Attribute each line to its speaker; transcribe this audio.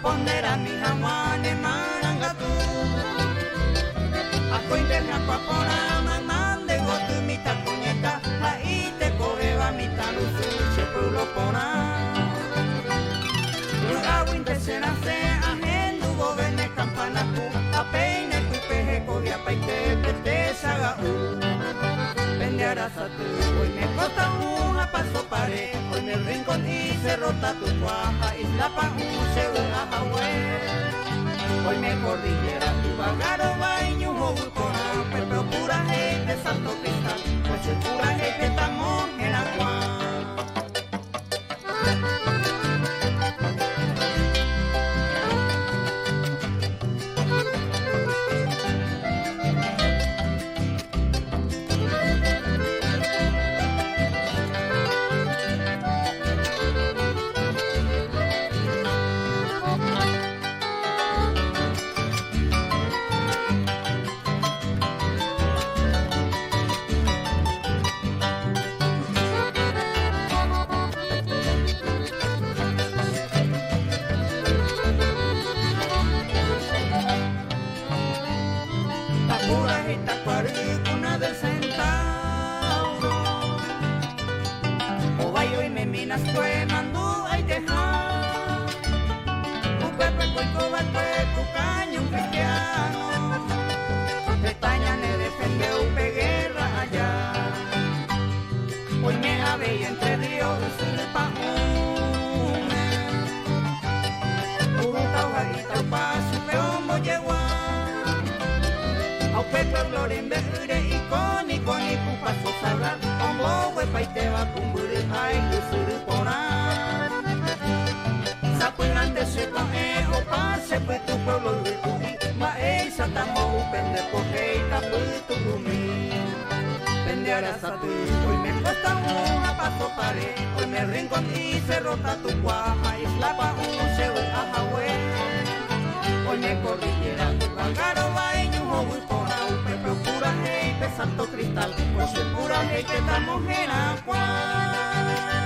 Speaker 1: pondera mi hawane marangatu Ako interna papora mamande gotu mita puñeta Haite koheva mita lusu chepulo pona Lurawinte senase ahendu gobene campanaku Apeine kuipehe kohia paite pete sagau Pendiara satu, hoy me cota un paso pare Hoy me rincón y se rota tu cuaja Isla pa un se a Hawái Hoy me cordillera tu bagaro baño Hobukona Pues procura gente santo cristal Pues el pura gente estamos en la Una del centauro O bayo y me minas fue mandú ay dejar Tu pepe cuico batue tu caño un cristiano Bretaña ne defende un guerra allá Hoy me había entre ríos y surpa une Uruta hojarita pa su peombo llegua Au pepe floren verde icónico ni pupaso sabra Ombo huepa y te va cumbure ay lusuru pona Sapurante se coge o pase pues tu pueblo luitui Ma esa tamo upende coge y tapu tu gumi Pendiara satu hoy me cuesta un paso pare Hoy me rincón y se rota tu cuaja Isla pa un se a Hawái Hoy me cordillera tu bagaro baño Hobukona Procura hey, santo cristal, pues el pura hey que estamos en agua.